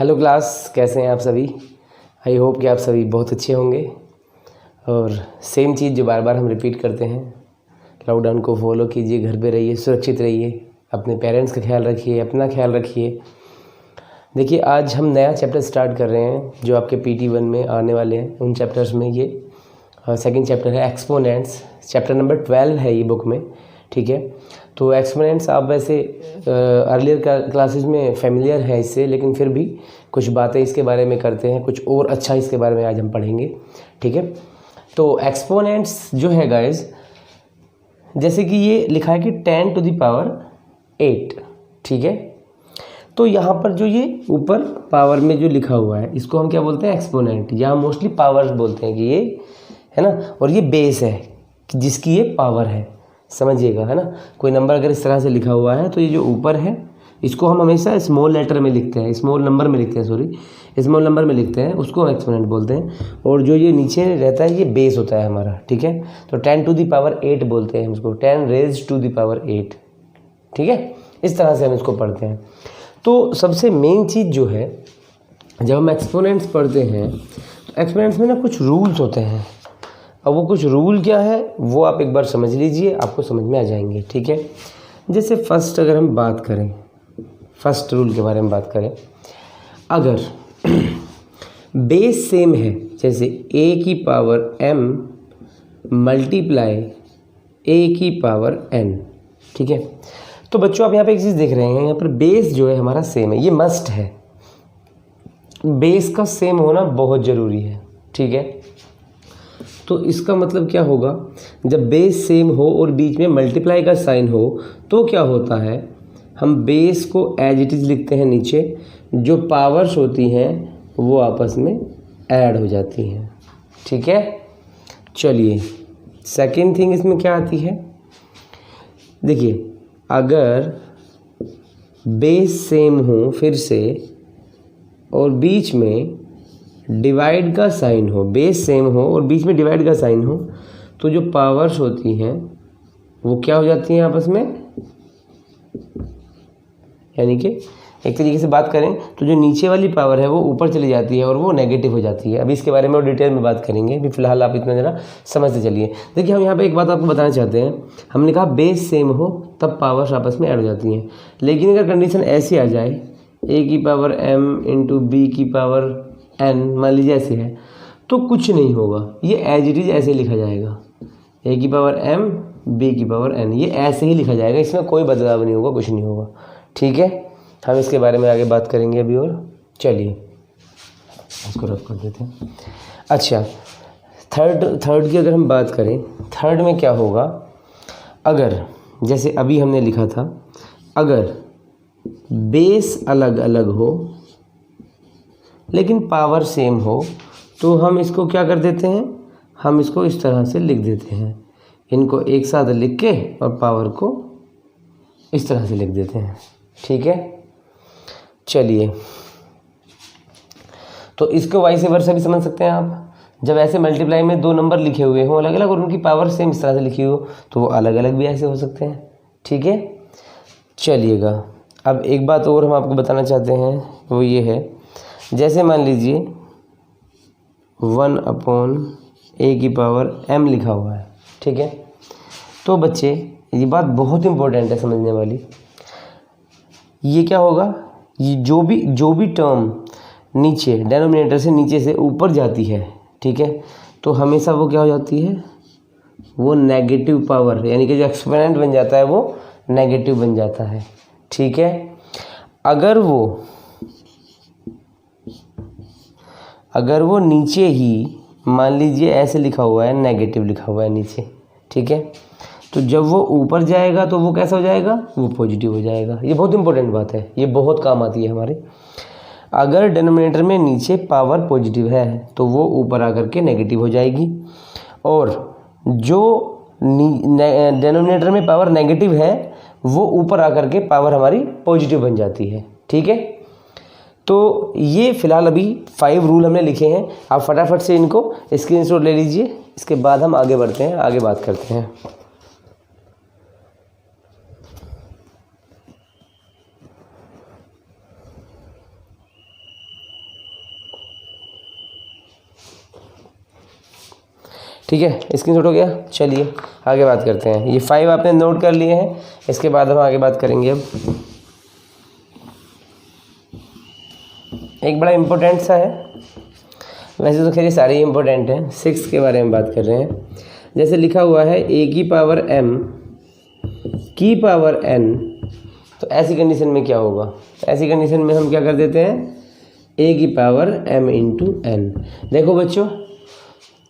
Hello class, कैसे हैं आप सभी। आई होप कि आप सभी बहुत अच्छे होंगे। और सेम चीज़ जो बार बार हम रिपीट करते हैं, लॉकडाउन को फॉलो कीजिए, घर पे रहिए, सुरक्षित रहिए, अपने पेरेंट्स का ख्याल रखिए, अपना ख्याल रखिए। देखिए, आज हम नया चैप्टर स्टार्ट कर रहे हैं जो आपके PT1 में आने वाले हैं। उन चैप्टर्स में ये सेकंड चैप्टर है एक्सपोनेंट्स। चैप्टर नंबर 12 है ये बुक में, ठीक है। तो एक्सपोनेंट्स आप वैसे अर्लियर क्लासेस में फेमिलियर है इससे, लेकिन फिर भी कुछ बातें इसके बारे में करते हैं, कुछ और अच्छा इसके बारे में आज हम पढ़ेंगे, ठीक है। तो एक्सपोनेंट्स जो है गाइस, जैसे कि ये लिखा है कि 10 to the power 8, ठीक है। तो यहाँ पर जो ये ऊपर पावर में जो लिखा हुआ है, इसको हम क्या बोलते हैं, एक्सपोनेंट, या मोस्टली पावर्स बोलते हैं कि ये है ना। और ये बेस है कि जिसकी ये पावर है, समझिएगा, है ना। कोई नंबर अगर इस तरह से लिखा हुआ है तो ये जो ऊपर है इसको हम हमेशा स्मॉल लेटर में लिखते हैं, स्मॉल नंबर में लिखते हैं, स्मॉल नंबर में लिखते हैं, उसको हम एक्सपोनेंट बोलते हैं। और जो ये नीचे रहता है ये बेस होता है हमारा, ठीक है। तो 10 to the power 8 बोलते हैं उसको, 10 raised to the power 8, ठीक है। इस तरह से हम इसको पढ़ते हैं। तो सबसे मेन चीज़ जो है, जब हम एक्सपोनेंट्स पढ़ते हैं तो एक्सपोनेंट्स में ना कुछ रूल्स होते हैं। अब वो कुछ रूल क्या है वो आप एक बार समझ लीजिए, आपको समझ में आ जाएंगे, ठीक है। जैसे फर्स्ट अगर हम बात करें, फर्स्ट रूल के बारे में बात करें, अगर बेस सेम है, जैसे a की पावर m मल्टीप्लाई a की पावर n, ठीक है। तो बच्चों आप यहाँ पे एक चीज़ देख रहे हैं, यहाँ पर बेस जो है हमारा सेम है, ये मस्ट है। बेस का सेम होना बहुत ज़रूरी है, ठीक है। तो इसका मतलब क्या होगा, जब बेस सेम हो और बीच में मल्टीप्लाई का साइन हो तो क्या होता है, हम बेस को एज इट इज़ लिखते हैं नीचे, जो पावर्स होती हैं वो आपस में ऐड हो जाती हैं, ठीक है। चलिए, सेकंड थिंग इसमें क्या आती है, देखिए, अगर बेस सेम हो फिर से और बीच में डिवाइड का साइन हो, बेस सेम हो और बीच में डिवाइड का साइन हो, तो जो पावर्स होती हैं वो क्या हो जाती हैं आपस में, यानी कि एक तरीके से बात करें तो जो नीचे वाली पावर है वो ऊपर चली जाती है और वो नेगेटिव हो जाती है। अभी इसके बारे में और डिटेल में बात करेंगे, अभी फिलहाल आप इतना ज़रा समझते चलिए। देखिए, हम यहाँ पे एक बात आपको बताना चाहते हैं, हमने कहा बेस सेम हो तब पावर्स आपस में ऐड हो जाती हैं, लेकिन अगर कंडीशन ऐसी आ जाए, a की पावर m इंटू b की पावर n, मान लीजिए ऐसे है, तो कुछ नहीं होगा, ये एज इट इज़ ऐसे लिखा जाएगा, a की पावर m b की पावर n, ये ऐसे ही लिखा जाएगा, इसमें कोई बदलाव नहीं होगा, कुछ नहीं होगा, ठीक है। हम इसके बारे में आगे बात करेंगे अभी। और चलिए इसको रफ कर देते हैं। अच्छा, थर्ड की अगर हम बात करें, थर्ड में क्या होगा, अगर जैसे अभी हमने लिखा था, अगर बेस अलग अलग हो लेकिन पावर सेम हो तो हम इसको क्या कर देते हैं, हम इसको इस तरह से लिख देते हैं, इनको एक साथ लिख के और पावर को इस तरह से लिख देते हैं, ठीक है। चलिए, तो इसको वाइस वर्सा भी समझ सकते हैं आप। जब ऐसे मल्टीप्लाई में दो नंबर लिखे हुए हों अलग अलग और उनकी पावर सेम इस तरह से लिखी हो तो वो अलग अलग भी ऐसे हो सकते हैं, ठीक है। चलिएगा, अब एक बात और हम आपको बताना चाहते हैं, वो ये है, जैसे मान लीजिए 1/a की पावर m लिखा हुआ है, ठीक है। तो बच्चे, ये बात बहुत इंपॉर्टेंट है समझने वाली। ये क्या होगा, ये जो भी टर्म नीचे डेनोमिनेटर से नीचे से ऊपर जाती है, ठीक है, तो हमेशा वो क्या हो जाती है, वो नेगेटिव पावर, यानी कि जो एक्सपोनेंट बन जाता है वो नेगेटिव बन जाता है, ठीक है। अगर वो नीचे ही मान लीजिए ऐसे लिखा हुआ है, नेगेटिव लिखा हुआ है नीचे, ठीक है, तो जब वो ऊपर जाएगा तो वो कैसा हो जाएगा, वो पॉजिटिव हो जाएगा। ये बहुत इंपॉर्टेंट बात है, ये बहुत काम आती है हमारे। अगर डिनोमिनेटर में नीचे पावर पॉजिटिव है तो वो ऊपर आकर के नेगेटिव हो जाएगी, और जो डिनोमिनेटर में पावर नेगेटिव है वो ऊपर आकर के पावर हमारी पॉजिटिव बन जाती है, ठीक है। तो ये फ़िलहाल अभी 5 रूल हमने लिखे हैं, आप फटाफट से इनको स्क्रीनशॉट ले लीजिए, इसके बाद हम आगे बढ़ते हैं, आगे बात करते हैं। ठीक है, स्क्रीनशॉट हो गया। चलिए आगे बात करते हैं। ये 5 आपने नोट कर लिए हैं, इसके बाद हम आगे बात करेंगे। अब एक बड़ा इम्पोर्टेंट सा है, वैसे तो खैर ये सारे ही इम्पोर्टेंट हैं, 6 के बारे में बात कर रहे हैं। जैसे लिखा हुआ है a की पावर m की पावर n, तो ऐसी कंडीशन में क्या होगा? ऐसी कंडीशन में हम क्या कर देते हैं, a की पावर m इंटू n। देखो बच्चों,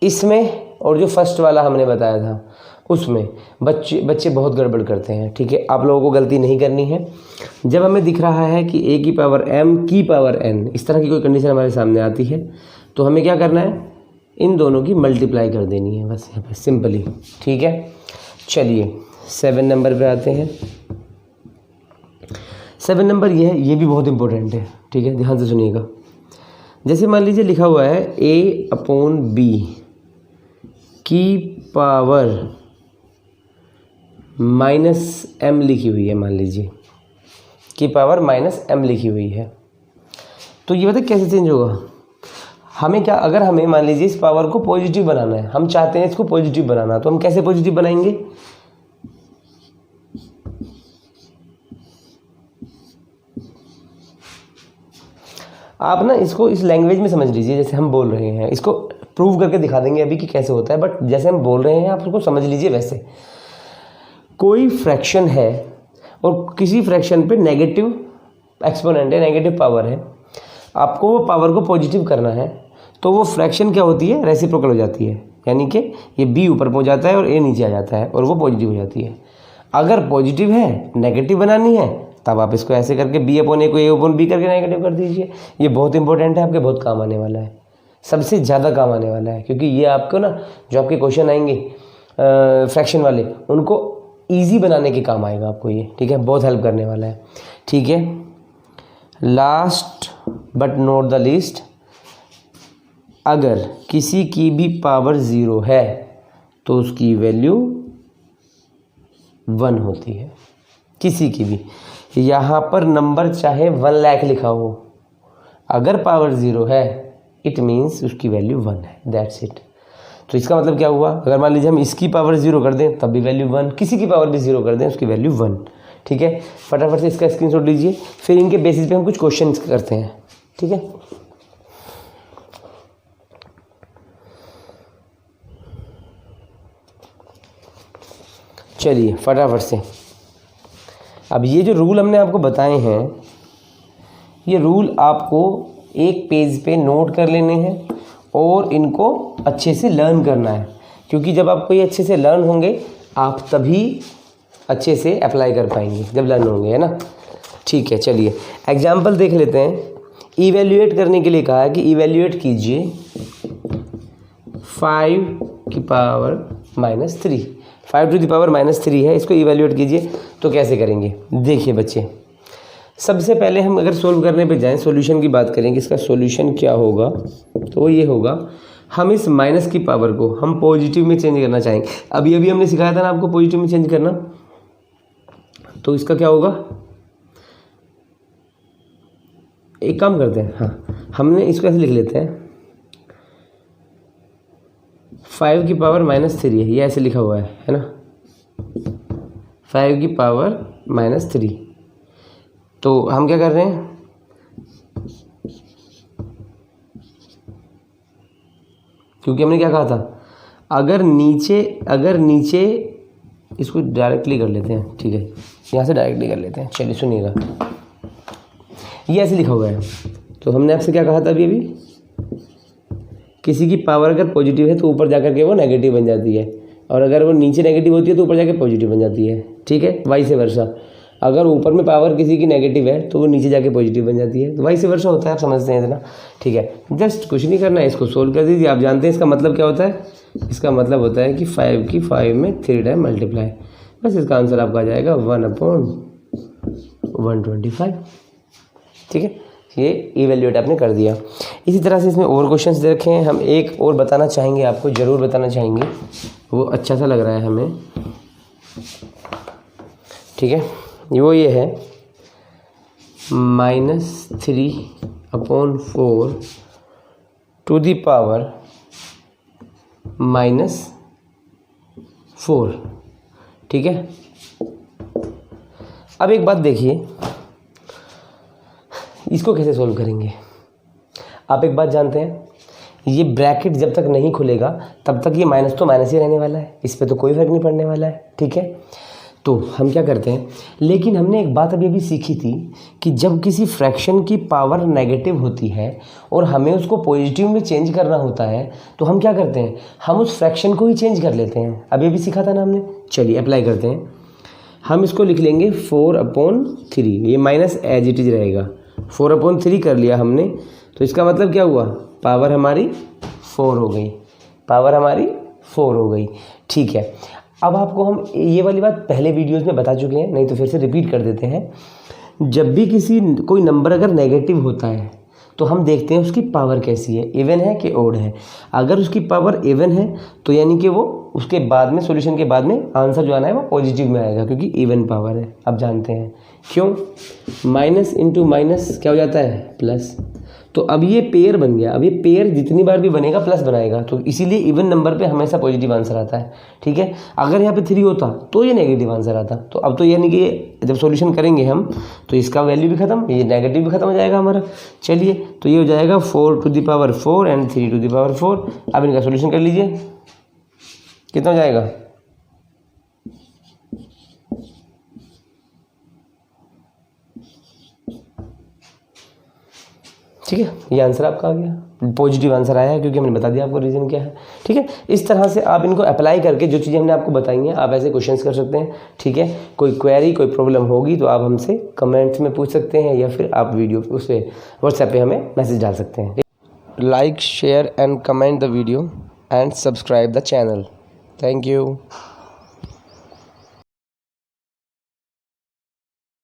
इसमें और जो फर्स्ट वाला हमने बताया था उसमें बच्चे बहुत गड़बड़ करते हैं। ठीक है, आप लोगों को गलती नहीं करनी है। जब हमें दिख रहा है कि a की पावर m की पावर n, इस तरह की कोई कंडीशन हमारे सामने आती है, तो हमें क्या करना है, इन दोनों की मल्टीप्लाई कर देनी है बस, यहाँ पे सिंपली। ठीक है, चलिए 7 नंबर पे आते हैं। 7 नंबर ये है, ये भी बहुत इंपॉर्टेंट है। ठीक है, ध्यान से सुनिएगा। जैसे मान लीजिए लिखा हुआ है a/b की पावर -m लिखी हुई है, मान लीजिए की पावर -m लिखी हुई है, तो ये बताए कैसे चेंज होगा? हमें क्या, अगर हमें मान लीजिए इस पावर को पॉजिटिव बनाना है, हम चाहते हैं इसको पॉजिटिव बनाना, तो हम कैसे पॉजिटिव बनाएंगे? आप ना इसको इस लैंग्वेज में समझ लीजिए, जैसे हम बोल रहे हैं। इसको प्रूव करके दिखा देंगे अभी कि कैसे होता है, बट जैसे हम बोल रहे हैं आप उसको समझ लीजिए। वैसे कोई फ्रैक्शन है और किसी फ्रैक्शन पे नेगेटिव एक्सपोनेंट है, नेगेटिव पावर है, आपको वो पावर को पॉजिटिव करना है, तो वो फ्रैक्शन क्या होती है, रेसिप्रोकल हो जाती है। यानी कि ये b ऊपर पहुंच जाता है और a नीचे आ जाता है और वो पॉजिटिव हो जाती है। अगर पॉजिटिव है, नेगेटिव बनानी है, तब आप इसको ऐसे करके b/a को a/b करके नेगेटिव कर दीजिए। ये बहुत इंपॉर्टेंट है, आपके बहुत काम आने वाला है, सबसे ज़्यादा काम आने वाला है, क्योंकि ये आपको ना जो आपके क्वेश्चन आएंगे फ्रैक्शन वाले, उनको ईजी बनाने के काम आएगा आपको ये। ठीक है, बहुत हेल्प करने वाला है। ठीक है, last but not the least, अगर किसी की भी पावर 0 है तो उसकी वैल्यू 1 होती है, किसी की भी। यहाँ पर नंबर चाहे 1 लाख लिखा हो, अगर पावर 0 है इट मीन्स उसकी वैल्यू 1 है, दैट्स इट। तो इसका मतलब क्या हुआ, अगर मान लीजिए हम इसकी पावर 0 कर दें तब भी वैल्यू 1, किसी की पावर भी 0 कर दें उसकी वैल्यू 1। ठीक है, फटाफट से इसका स्क्रीनशॉट लीजिए, फिर इनके बेसिस पे हम कुछ क्वेश्चन करते हैं। ठीक है, चलिए फटाफट से। अब ये जो रूल हमने आपको बताए हैं, ये रूल आपको एक पेज पे नोट कर लेने हैं और इनको अच्छे से लर्न करना है, क्योंकि जब आपको ये अच्छे से लर्न होंगे आप तभी अच्छे से अप्लाई कर पाएंगे, जब लर्न होंगे, है ना। ठीक है, चलिए एग्जाम्पल देख लेते हैं। इवेल्युएट करने के लिए कहा है कि इवेल्युएट कीजिए 5 की पावर -3, 5 टू द पावर -3 है, इसको इवेल्युएट कीजिए। तो कैसे करेंगे, देखिए बच्चे, सबसे पहले हम अगर सोल्व करने पे जाएं, सॉल्यूशन की बात करेंगे, इसका सॉल्यूशन क्या होगा, तो ये होगा, हम इस माइनस की पावर को हम पॉजिटिव में चेंज करना चाहेंगे। अभी हमने सिखाया था ना आपको पॉजिटिव में चेंज करना, तो इसका क्या होगा, एक काम करते हैं, हाँ हमने इसको ऐसे लिख लेते हैं, 5 की पावर -3 है, ये ऐसे लिखा हुआ है ना, 5 की पावर -3। तो हम क्या कर रहे हैं, क्योंकि हमने क्या कहा था, अगर नीचे इसको डायरेक्टली कर लेते हैं। ठीक है, यहाँ से डायरेक्टली कर लेते हैं। चलिए सुनिएगा, ये ऐसे लिखा हुआ है, तो हमने आपसे क्या कहा था अभी किसी की पावर अगर पॉजिटिव है तो ऊपर जाकर के वो नेगेटिव बन जाती है, और अगर वो नीचे नेगेटिव होती है तो ऊपर जाके पॉजिटिव बन जाती है। ठीक है, वाइस वर्सा, अगर ऊपर में पावर किसी की नेगेटिव है तो वो नीचे जाके पॉजिटिव बन जाती है, तो वाइस वर्सा होता है, आप समझते हैं इतना। ठीक है, जस्ट कुछ नहीं करना है, इसको सोल्व कर दीजिए। आप जानते हैं इसका मतलब क्या होता है, इसका मतलब होता है कि 5 की 5 में 3 टाइम मल्टीप्लाई, बस इसका आंसर आपका आ जाएगा 1/125। ठीक है, ये इवेल्युएट आपने कर दिया। इसी तरह से इसमें और क्वेश्चंस दे रखे हैं, हम एक और बताना चाहेंगे आपको, ज़रूर बताना चाहेंगे, वो अच्छा सा लग रहा है हमें। ठीक है, वो ये है -3/4 टू दी पावर -4। ठीक है, अब एक बात देखिए, इसको कैसे सोल्व करेंगे। आप एक बात जानते हैं, ये ब्रैकेट जब तक नहीं खुलेगा तब तक ये माइनस तो माइनस ही रहने वाला है, इस पर तो कोई फर्क नहीं पड़ने वाला है। ठीक है, तो हम क्या करते हैं, लेकिन हमने एक बात अभी सीखी थी कि जब किसी फ्रैक्शन की पावर नेगेटिव होती है और हमें उसको पॉजिटिव में चेंज करना होता है तो हम क्या करते हैं, हम उस फ्रैक्शन को ही चेंज कर लेते हैं। अभी भी सीखा था ना हमने। चलिए अप्लाई करते हैं। हम इसको लिख लेंगे 4/3, ये माइनस एज इट इज रहेगा। 4/3 कर लिया हमने, तो इसका मतलब क्या हुआ, पावर हमारी 4 हो गई, पावर हमारी 4 हो गई। ठीक है, अब आपको हम ये वाली बात पहले वीडियोस में बता चुके हैं, नहीं तो फिर से रिपीट कर देते हैं। जब भी कोई नंबर अगर नेगेटिव होता है तो हम देखते हैं उसकी पावर कैसी है, इवन है कि ओड है। अगर उसकी पावर इवन है तो यानी कि वो उसके बाद में, सॉल्यूशन के बाद में आंसर जो आना है वो पॉजिटिव में आएगा, क्योंकि इवन पावर है। अब जानते हैं क्यों, माइनस इंटू माइनस क्या हो जाता है, प्लस। तो अब ये पेयर बन गया, अब ये पेयर जितनी बार भी बनेगा प्लस बनाएगा, तो इसीलिए इवन नंबर पे हमेशा पॉजिटिव आंसर आता है। ठीक है, अगर यहाँ पे 3 होता तो ये नेगेटिव आंसर आता। तो अब तो यानी कि जब सॉल्यूशन करेंगे हम तो इसका वैल्यू भी खत्म, ये नेगेटिव भी खत्म हो जाएगा हमारा। चलिए, तो ये हो जाएगा 4⁴ एंड 3⁴। अब इनका सॉल्यूशन कर लीजिए, कितना हो जाएगा, ठीक है, ये आंसर आपका आ गया, पॉजिटिव आंसर आया है, क्योंकि हमने बता दिया आपको रीज़न क्या है। ठीक है, इस तरह से आप इनको अप्लाई करके जो चीज़ें हमने आपको बताई हैं, आप ऐसे क्वेश्चंस कर सकते हैं। ठीक है, कोई क्वेरी, कोई प्रॉब्लम होगी तो आप हमसे कमेंट्स में पूछ सकते हैं, या फिर आप वीडियो उस पर व्हाट्सएप पे हमें मैसेज डाल सकते हैं। Like, share and comment the video and subscribe the channel. Thank you.